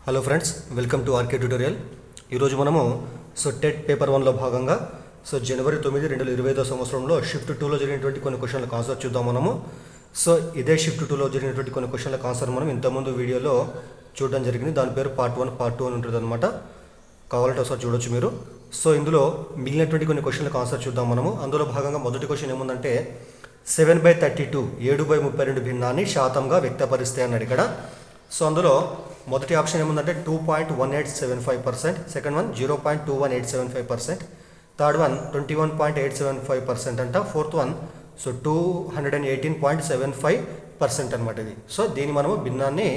Hello friends, welcome to RK tutorial. ఈరోజు మనము TET paper 1లో భాగంగా జనవరి 9, 2025 సంవత్సరంలో షిఫ్ట్ 2లో జరిగినటువంటి కొన్ని క్వశ్చన్లకు ఆన్సర్ చూద్దాం మనము. ఇదే షిఫ్ట్ 2లో జరిగినటువంటి కొన్ని క్వశ్చన్లకు ఆన్సర్ మనం ఇంతకుముందు వీడియోలో చూడడం జరిగింది. దాని పేరు పార్ట్ 1, పార్ట్ 2 అని ఉంటుంది అనమాట. కావాలంటే ఒకసారి చూడొచ్చు మీరు. ఇందులో మిగిలినటువంటి కొన్ని క్వశ్చన్లకు ఆన్సర్ చూద్దాం మనము. అందులో భాగంగా మొదటి క్వశ్చన్ ఏముందంటే 7/32 7/32 భిన్నాన్ని శాతంగా వ్యక్తపరిస్తే అన్నాడు ఇక్కడ. అందులో మొదటి ఆప్షన్ ఏముందంటే 2.1875%, సెకండ్ వన్ 0.21875%, థర్డ్ వన్ 21.875% అంట, ఫోర్త్ వన్ 218.75% అనమాట ఇది. దీన్ని మనము భిన్నాన్ని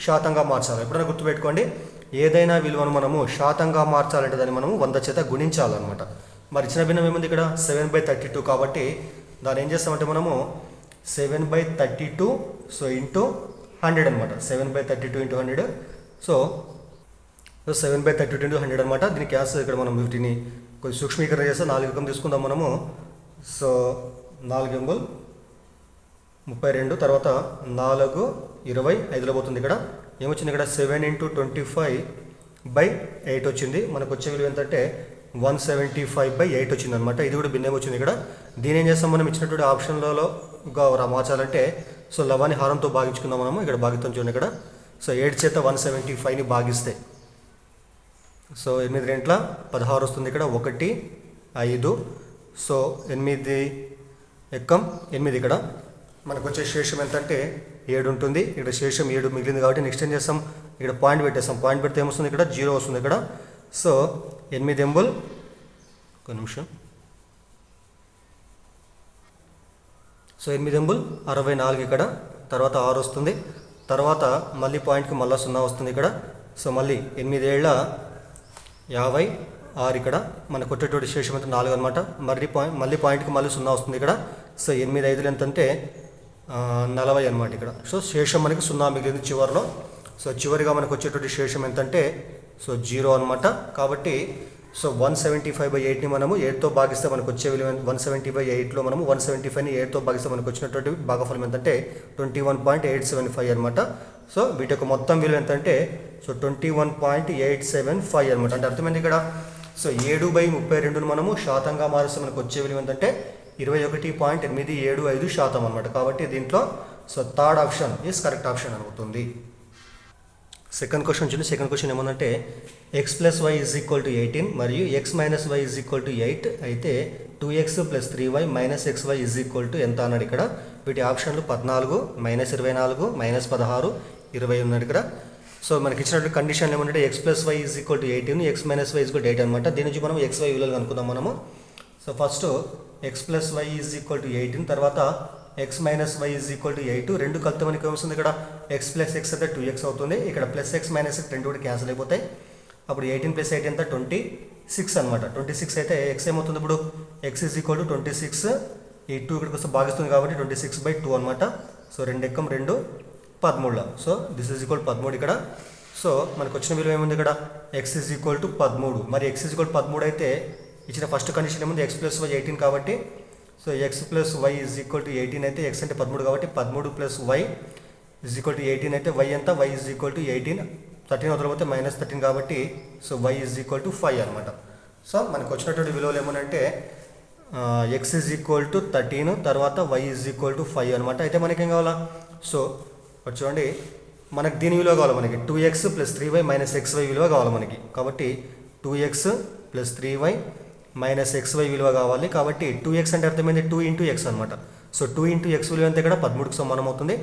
శాతంగా మార్చాలి. ఎప్పుడైనా గుర్తుపెట్టుకోండి, ఏదైనా విలువను మనము శాతంగా మార్చాలంటే దాన్ని మనము 100 చేత గుణించాలన్నమాట. మరి ఇచ్చిన భిన్నం ఏముంది ఇక్కడ 7/32 కాబట్టి దాన్ని ఏం చేస్తామంటే మనము 7/32 ఇంటూ 100 అనమాట. 7/32 ఇంటూ 100. 7/32 ఇంటూ 100 అనమాట. దీని క్యాస్ ఇక్కడ మనం వీటిని కొంచెం సూక్ష్మీకరణ చేస్తే 4 అంకం తీసుకుందాం మనము. 4 అంగుల్ 32, తర్వాత 4 25లో పోతుంది. ఇక్కడ ఏమొచ్చింది, ఇక్కడ 7 × 25/8 వచ్చింది. మనకు వచ్చే విలువ ఏంటంటే 175/8 వచ్చింది అనమాట. ఇది కూడా భిన్నం వచ్చింది ఇక్కడ. దీని ఏం చేస్తాం మనం ఇచ్చినటువంటి ఆప్షన్లలో మార్చాలంటే 11ని హారంతో భాగించుకుందాం మనము. ఇక్కడ భాగితం చూడండి ఇక్కడ. 8 చేత 175ని భాగిస్తే 8 రెంట్ల 16 వస్తుంది. ఇక్కడ 1 5. 8 ఎక్కం 8. ఇక్కడ మనకు వచ్చే శేషం ఎంతంటే 7 ఉంటుంది. ఇక్కడ శేషం 7 మిగిలింది కాబట్టి నెక్స్ట్ ఏం చేస్తాం, ఇక్కడ పాయింట్ పెట్టేస్తాం. పాయింట్ పెడితే ఏమొస్తుంది, ఇక్కడ 0 వస్తుంది. ఇక్కడ 8 ఎంబుల్, ఒక నిమిషం, 8 ఎంబుల్ 64 ఇక్కడ. తర్వాత 6 వస్తుంది. తర్వాత మళ్ళీ పాయింట్కి మళ్ళీ 0 వస్తుంది ఇక్కడ. మళ్ళీ 8 ఏళ్ళ 56 ఇక్కడ. మనకు వచ్చేటువంటి శేషం అయితే 4 అనమాట. మళ్ళీ పాయింట్కి మళ్ళీ 0 వస్తుంది ఇక్కడ. 8 5 ఎంతంటే 40 అనమాట ఇక్కడ. శేషం మనకి 0 మిగిలింది చివరిలో. చివరిగా మనకు వచ్చేటువంటి శేషం ఎంతంటే 0 అనమాట. కాబట్టి 175/8ని మనము 8తో భాగిస్తే మనకు వచ్చే విలువ 170/8లో మనము 175ని 8తో భాగిస్తే మనకు వచ్చినటువంటి భాగఫలం ఎంతంటే 21.875 అనమాట. వీటి యొక్క మొత్తం విలువ ఎంతంటే 21.875 అనమాట. అంటే అర్థమైంది ఇక్కడ. 7/32ను మనము శాతంగా మారిస్తే మనకు వచ్చే విలువ ఏంటంటే 21.875% అనమాట. కాబట్టి దీంట్లో third option is correct option అవుతుంది. సెకండ్ క్వశ్చన్ చూడండి. సెకండ్ క్వశ్చన్ ఏమన్నంటే x + y = 18 మరియు x - y = 8 అయితే 2x + 3y - xy = ఎంత అన్నాడు ఇక్కడ. వీటి ఆప్షన్లు 14, -24, -16, 20 ఉన్నాడు ఇక్కడ. మనకి ఇచ్చినటువంటి కండిషన్ ఏమంటే x + y = 18, x - y = 8 అనమాట. దీని నుంచి మనం xy విలువలు కనుక్కుందాం మనము. ఫస్ట్ x + y = 18, తర్వాత x - y = 8. రెండు కలిపితే మనకి ఏమొస్తుంది, ఇక్కడ x + x అయితే 2x అవుతుంది. ఇక్కడ +x - x రెండు కూడా క్యాన్సిల్ అయిపోతాయి. అప్పుడు 18 + 8 ఎంత 26 అనమాట. 26 అయితే x ఏమవుతుంది, ఇప్పుడు x = 26. ఈ 2 ఇక్కడికి వస్తే భాగిస్తుంది కాబట్టి 26/2 అనమాట. 2 ఎక్కం 2 13. దిస్ ఈజ్ ఈక్వల్ 13 ఇక్కడ. మనకు వచ్చిన విలువ ఏముంది ఇక్కడ x = 13. మరి x = 13 అయితే ఇచ్చిన ఫస్ట్ కండిషన్ ఏముంది, x + y 18 కాబట్టి x + y = 18 అయితే x అంటే 13 కాబట్టి 13 + y = 18 అయితే y ఎంత, y = 18. 13 వదిలిపోతే -13 కాబట్టి y = 5 అనమాట. మనకు వచ్చినటువంటి విలువలు ఏమనంటే x = 13, తర్వాత y = 5 అనమాట. అయితే మనకి ఏం కావాలా, చూడండి మనకి దీని విలువ కావాలి. మనకి 2x + 3y - xy విలువ కావాలి మనకి. కాబట్టి 2x + 3y - xy విలువ కావాలి. కాబట్టి 2x అంటే అర్థమైంది 2 × x అనమాట. 2 × x విలువ ఎంత, ఇక్కడ 13కి సమానం అవుతుంది.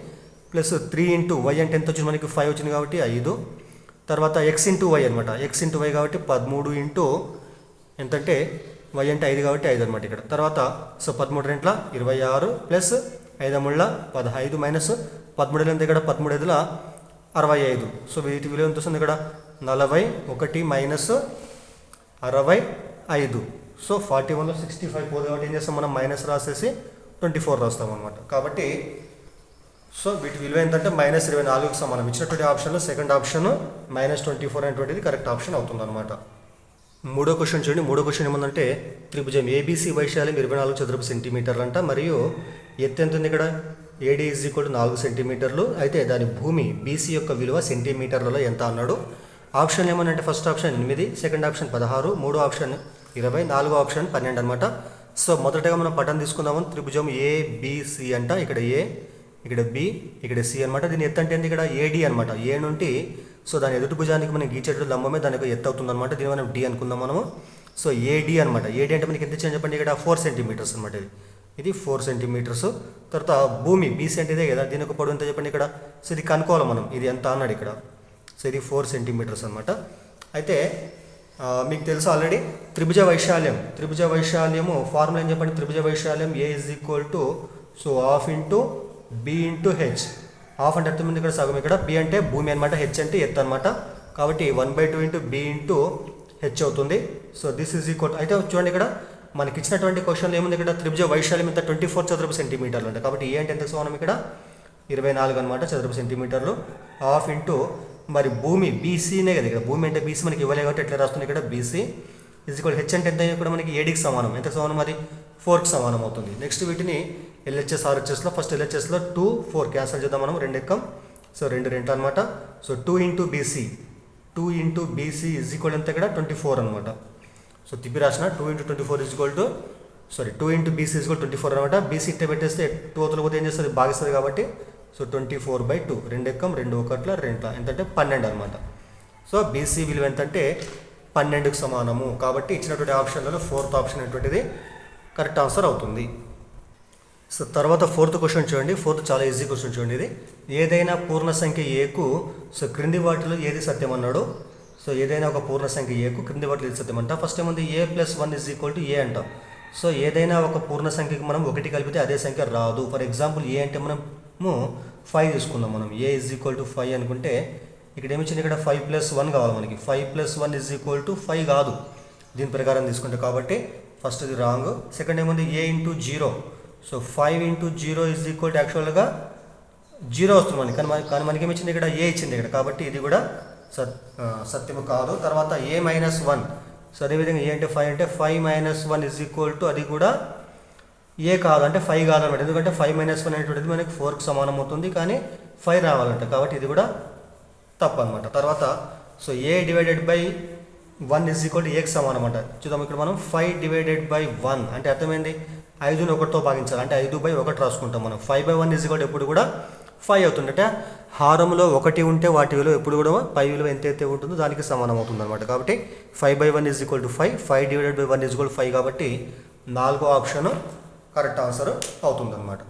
ప్లస్ 3 × y అంటే ఎంత వచ్చింది మనకి 5 వచ్చింది కాబట్టి 5. తర్వాత x × y అనమాట. x × y కాబట్టి 13 ఎంతంటే y అంటే 5 కాబట్టి 5 అనమాట ఇక్కడ. తర్వాత 13 రెంట్ల 26 ప్లస్ 5 ముళ్ళ 15 మైనస్ 13 ఎంత, ఇక్కడ 13 5ల 65. వీటి విలువ ఎంత వస్తుంది, ఇక్కడ 41 - 65. 41లో 65 పోదు కాబట్టి ఏం చేస్తాం మనం మైనస్ రాసేసి 24 రాస్తాం అనమాట. కాబట్టి వీటి విలువ ఏంటంటే -24కి సమానం. ఇచ్చినటువంటి ఆప్షన్లో సెకండ్ ఆప్షన్ -24 అనేటువంటిది కరెక్ట్ ఆప్షన్ అవుతుంది అనమాట. మూడో క్వశ్చన్ చూడండి. మూడో క్వశ్చన్ ఏమందంటే త్రిభుజం ఏబీసీ వైశాల్యం 24 చదరపు సెంటీమీటర్లు అంట, మరియు ఎత్తు ఎంత ఉంది, ఇక్కడ AD = 4 సెంటీమీటర్లు. అయితే దాని భూమి BC యొక్క విలువ సెంటీమీటర్లలో ఎంత అన్నాడు. ఆప్షన్ ఏమనంటే ఫస్ట్ ఆప్షన్ 8, సెకండ్ ఆప్షన్ 16, మూడో ఆప్షన్ 20, నాలుగో ఆప్షన్ 12 అనమాట. సో మొదటగా మనం పటం తీసుకుందాము. త్రిభుజం ఏబిసి అంట. ఇక్కడ ఏ, ఇక్కడ బి, ఇక్కడ సి అనమాట. దీని ఎత్తు అంటే ఇక్కడ ఏడి అనమాట. ఏ నుండి సో దాని ఎదుటి భుజానికి మనం గీచేటప్పుడు లంబమే దానికి ఎత్తు అవుతుంది అనమాట. దీన్ని మనం డి అనుకుందాం మనము. సో ఏడి అనమాట. ఏడి అంటే మనకి ఎంత ఇచ్చాను చెప్పండి, ఇక్కడ 4 సెంటీమీటర్స్ అనమాట. ఇది 4 సెంటీమీటర్స్. తర్వాత భూమి బీసీ అంటే ఇదే కదా, దీని ఒక పొడవు ఎంత చెప్పండి ఇక్కడ. సో ఇది కనుక్కోవాలి మనం, ఇది ఎంత అన్నాడు ఇక్కడ. సో ఇది 4 సెంటీమీటర్స్ అనమాట. అయితే మీకు తెలుసు ఆల్రెడీ త్రిభుజ వైశాల్యము ఫార్ములా ఏం చెప్పండి. త్రిభుజ వైశాల్యం a is equal to so half into b into h. Half అంటే అర్థం ఇక్కడ సగం, ఇక్కడ బి అంటే భూమి అనమాట, హెచ్ అంటే ఎత్తు అనమాట. కాబట్టి 1/2 ఇంటూ బి ఇంటూ హెచ్ అవుతుంది. So this is equal. అయితే చూడండి ఇక్కడ మనకి ఇచ్చినటువంటి క్వశ్చన్లో ఏముంది, ఇక్కడ త్రిభుజ వైశాల్యం ఎంత 24 చదరపు సెంటీమీటర్లు అంటే. కాబట్టి ఏ అంటే ఎంత సమానం ఇక్కడ 24 అనమాట చదరపు సెంటీమీటర్లు. హాఫ్ ఇంటూ మరి భూమి బీసీనే కదా, ఇక్కడ భూమి అంటే బీసీ మనకి ఇవ్వలే కాబట్టి ఎట్లా రాస్తుంది ఇక్కడ బీసీ ఈజ్ ఈక్వల్. హెచ్ అంటే ఎంత కూడా మనకి ఏడికి సమానం. ఎంత సమానం అది 4కి సమానం అవుతుంది. నెక్స్ట్ వీటిని ఎల్హెచ్ఎస్ ఆర్హెచ్ఎస్లో ఫస్ట్ ఎల్హెచ్ఎస్లో 2, 4 క్యాన్సల్ చేద్దాం మనం, 2 ఎక్కం. సో 2 అనమాట. So 2 into BC is equal ఎంత ఇక్కడ 24 అనమాట. సో తిప్పి రాసిన 2 into 24 is equal to 2 into BC is equal 24 అనమాట. బీసీ ఇట్టే పెట్టేస్తే 2 అవతల పోతే ఏం చేస్తుంది, భాగిస్తుంది కాబట్టి. సో 24/2, 2 ఎక్కం 2 ఒకట్ల 2 ఎంతంటే 12 అనమాట. సో బీసీ విలువ ఎంతంటే 12కి సమానము. కాబట్టి ఇచ్చినటువంటి ఆప్షన్లలో 4th ఆప్షన్ అనేటువంటిది కరెక్ట్ ఆన్సర్ అవుతుంది. సో తర్వాత 4th క్వశ్చన్ చూడండి. 4th చాలా ఈజీ క్వశ్చన్ చూడండి. ఇది ఏదైనా పూర్ణ సంఖ్య ఏకు సో క్రింది వాటిలో ఏది సత్యం అన్నాడు. సో ఏదైనా ఒక పూర్ణ సంఖ్య ఏకు క్రింది వాటిలో ఏది సత్యం అంట. ఫస్ట్ ఏముంది, a+1 ఈజ్ ఈక్వల్ టు ఏ అంట. సో ఏదైనా ఒక పూర్ణ సంఖ్యకి మనం 1 కలిపితే అదే సంఖ్య రాదు. ఫర్ ఎగ్జాంపుల్ ఏ అంటే మనము 5 తీసుకుందాం. మనం ఏ ఈజ్ ఈక్వల్ టు 5 అనుకుంటే ఇక్కడ ఏమిచ్చింది, ఇక్కడ 5+1 కావాలి మనకి. 5+1 ఈజ్ ఈక్వల్ టు 5 కాదు దీని ప్రకారం తీసుకుంటే. కాబట్టి ఫస్ట్ ఇది రాంగ్. సెకండ్ ఏముంది, a into 0. So 5 into 0 is equal to యాక్చువల్గా 0 వస్తుంది మనకి, కానీ మనకి ఏమిచ్చింది ఇక్కడ ఏ ఇచ్చింది ఇక్కడ. కాబట్టి ఇది కూడా సత్యము కాదు. తర్వాత a-1. సో అదేవిధంగా ఏ అంటే 5 అంటే 5-1 ఈజ్ ఈక్వల్ టు అది కూడా ఏ కాదు, అంటే 5 కాదనమాట. ఎందుకంటే 5-1 అనేటువంటిది మనకి 4కి సమానం అవుతుంది, కానీ 5 రావాలంట. కాబట్టి ఇది కూడా తప్పు అనమాట. తర్వాత so a/1 is equal to ఏకి సమానం అంట. చూద్దాం ఇక్కడ మనం 5/1 అంటే అర్థమైంది 5ని 1తో భాగించాలి, అంటే 5/1 రాసుకుంటాం మనం. 5/1 ఈజ్ ఈక్వల్ ఎప్పుడు కూడా 5 అవుతుంది. అంటే హారంలో 1 ఉంటే వాటి విలువ ఎప్పుడు కూడా 5 విలువ ఎంతైతే ఉంటుందో దానికి సమానం అవుతుంది అనమాట. కాబట్టి 5/1 is equal to 5, 5/1 is equal 5 కాబట్టి 4వ ఆప్షన్ కరెక్ట్ ఆన్సర్ అవుతుందన్నమాట.